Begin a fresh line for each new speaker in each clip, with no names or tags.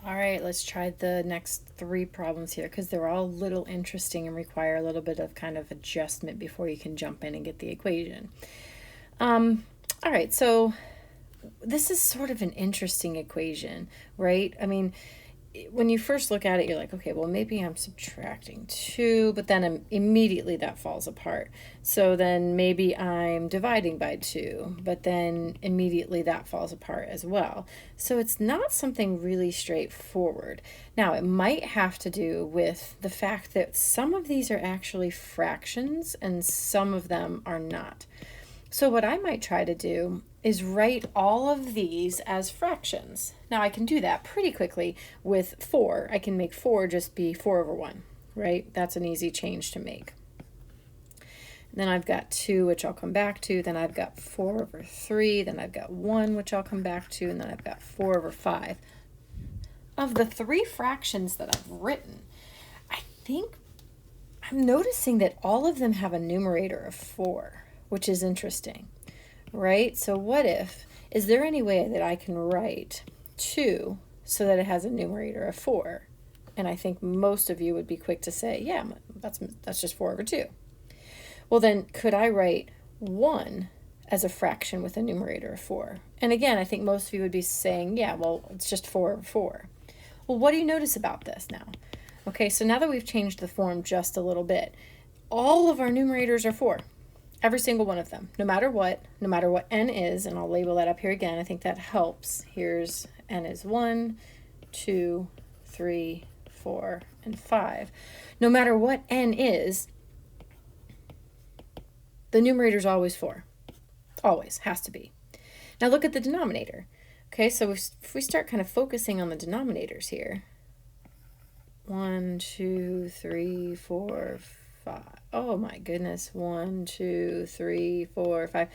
All right, let's try the next three problems here because they're all a little interesting and require a little bit of kind of adjustment before you can jump in and get the equation. All right, so this is sort of an interesting equation, right? I mean, when you first look at it, you're like, okay, well, maybe I'm subtracting 2, but then immediately that falls apart. So then maybe I'm dividing by 2, but then immediately that falls apart as well. So it's not something really straightforward. Now, it might have to do with the fact that some of these are actually fractions and some of them are not. So what I might try to do is write all of these as fractions. Now I can do that pretty quickly with 4. I can make 4 just be 4 over 1, right? That's an easy change to make. Then I've got 2, which I'll come back to. Then I've got 4 over 3. Then I've got 1, which I'll come back to. And then I've got 4 over 5. Of the 3 fractions that I've written, I think I'm noticing that all of them have a numerator of 4, which is interesting, right? So what if, is there any way that I can write 2 so that it has a numerator of 4? And I think most of you would be quick to say, yeah, that's just 4 over 2. Well, then could I write 1 as a fraction with a numerator of 4? And again, I think most of you would be saying, yeah, well, it's just 4 over 4. Well, what do you notice about this now? Okay, so now that we've changed the form just a little bit, all of our numerators are 4. Every single one of them, no matter what n is, and I'll label that up here again. I think that helps. Here's n is 1, 2, 3, 4, and 5. No matter what n is, the numerator is always 4. Always, has to be. Now look at the denominator. Okay, so if we start kind of focusing on the denominators here, 1, 2, 3, 4, 5. Oh my goodness, 1, 2, 3, 4, 5.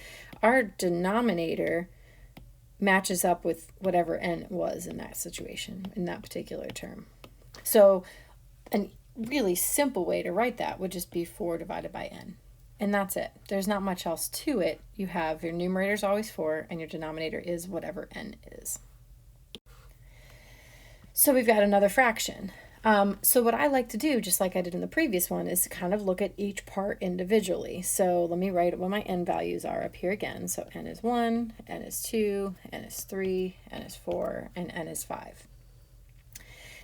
Our denominator matches up with whatever n was in that situation, in that particular term. So a really simple way to write that would just be 4 divided by n. And that's it. There's not much else to it. You have your numerator is always 4 and your denominator is whatever n is. So we've got another fraction. So what I like to do, just like I did in the previous one, is to kind of look at each part individually. So let me write what my n values are up here again. So n is 1, n is 2, n is 3, n is 4, and n is 5.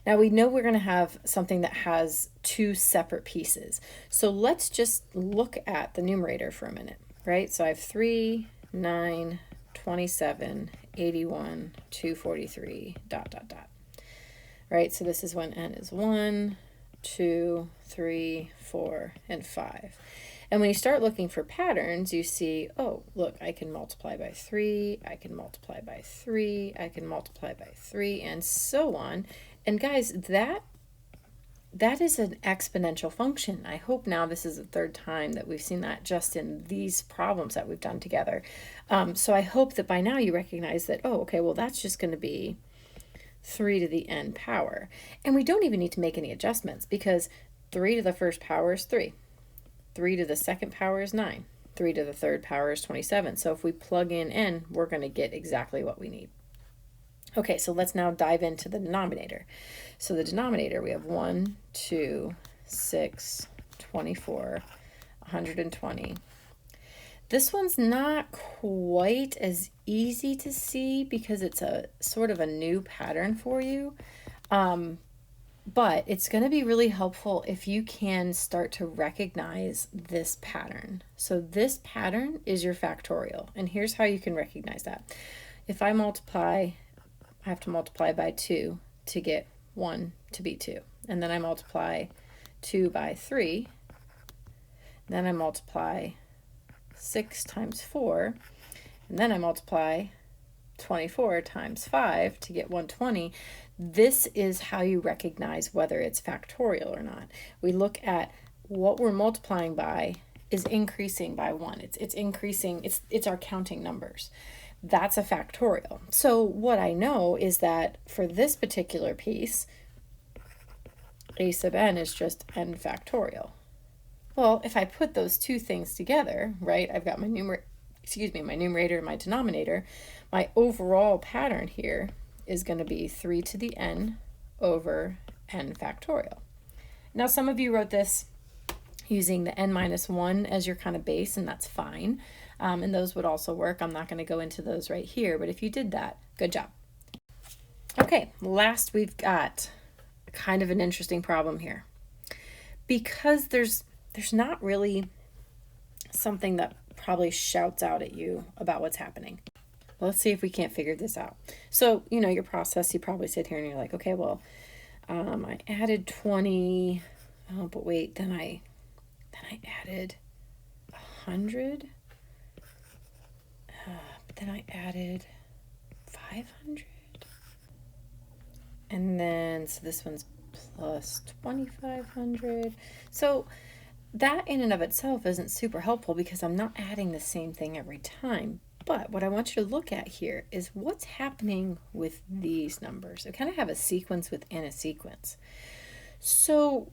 Now we know we're going to have something that has 2 separate pieces. So let's just look at the numerator for a minute, right? So I have 3, 9, 27, 81, 243, dot, dot, dot. Right, so this is when n is 1, 2, 3, 4, and 5. And when you start looking for patterns, you see, oh, look, I can multiply by 3, I can multiply by 3, I can multiply by 3, and so on. And guys, that is an exponential function. I hope now this is the third time that we've seen that just in these problems that we've done together. So I hope that by now you recognize that, oh, okay, well, that's just going to be 3 to the n power. And we don't even need to make any adjustments because 3 to the first power is 3. 3 to the second power is 9. 3 to the third power is 27. So if we plug in n, we're going to get exactly what we need. Okay, so let's now dive into the denominator. So the denominator, we have 1, 2, 6, 24, 120. This one's not quite as easy to see because it's a sort of a new pattern for you. But it's going to be really helpful if you can start to recognize this pattern. So this pattern is your factorial. And here's how you can recognize that. If I multiply, I have to multiply by 2 to get 1 to be 2. And then I multiply 2 by 3. Then I multiply 6 times 4, and then I multiply 24 times 5 to get 120. This is how you recognize whether it's factorial or not. We look at what we're multiplying by is increasing by 1. It's increasing, it's our counting numbers. That's a factorial. So what I know is that for this particular piece, a sub n is just n factorial. Well, if I put those two things together, right, I've got my numerator and my denominator, my overall pattern here is going to be 3 to the n over n factorial. Now, some of you wrote this using the n minus 1 as your kind of base, and that's fine. And those would also work. I'm not going to go into those right here, but if you did that, good job. Okay, last we've got kind of an interesting problem here. Because there's not really something that probably shouts out at you about what's happening. Let's see if we can't figure this out. So, your process, you probably sit here and you're like, okay, well, I added 20, but wait, then I added 100, but then I added 500, and then, so this one's plus 2,500. So that in and of itself isn't super helpful because I'm not adding the same thing every time. But what I want you to look at here is what's happening with these numbers. They kind of have a sequence within a sequence. So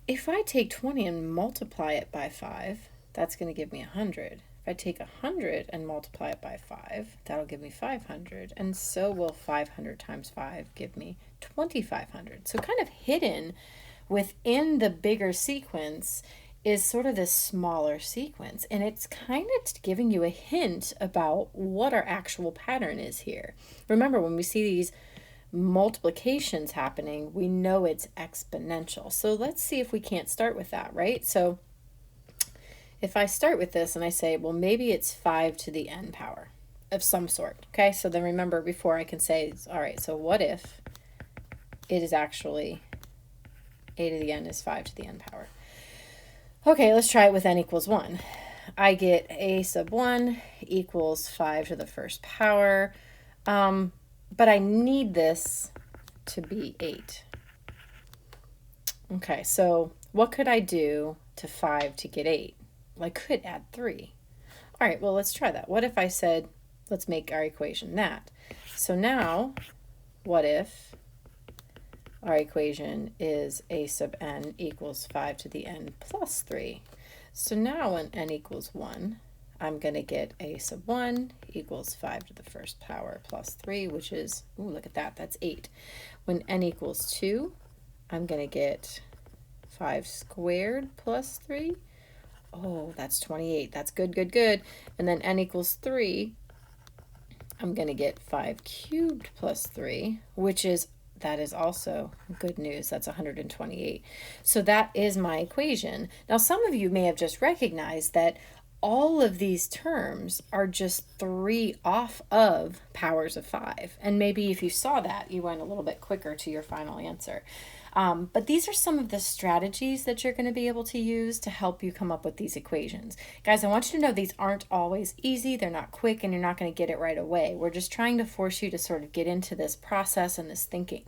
if I take 20 and multiply it by 5, that's going to give me 100. If I take 100 and multiply it by 5, that'll give me 500. And so will 500 times 5 give me 2,500. So kind of hidden within the bigger sequence is sort of this smaller sequence. And it's kind of giving you a hint about what our actual pattern is here. Remember, when we see these multiplications happening, we know it's exponential. So let's see if we can't start with that, right? So if I start with this and I say, well, maybe it's 5 to the n power of some sort, okay? So then remember, before I can say, all right, so what if it is actually a to the n is 5 to the n power? Okay, let's try it with n equals 1. I get a sub 1 equals 5 to the first power, but I need this to be 8. Okay, so what could I do to 5 to get 8? Well, I could add 3. All right, well, let's try that. What if I said, let's make our equation that? So now, what if our equation is a sub n equals 5 to the n plus 3? So now when n equals 1, I'm going to get a sub 1 equals 5 to the first power plus 3, which is, ooh, look at that, that's 8. When n equals 2, I'm going to get 5 squared plus 3. Oh, that's 28. That's good, good, good. And then n equals 3, I'm going to get 5 cubed plus 3, which is, that is also good news. That's 128. So that is my equation. Now, some of you may have just recognized that all of these terms are just 3 off of powers of 5. And maybe if you saw that, you went a little bit quicker to your final answer. But these are some of the strategies that you're going to be able to use to help you come up with these equations. Guys, I want you to know these aren't always easy. They're not quick, and you're not going to get it right away. We're just trying to force you to sort of get into this process and this thinking,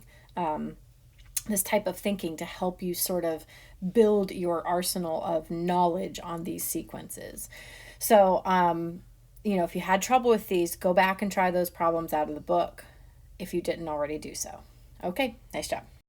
this type of thinking to help you sort of build your arsenal of knowledge on these sequences. So, if you had trouble with these, go back and try those problems out of the book if you didn't already do so. Okay, nice job.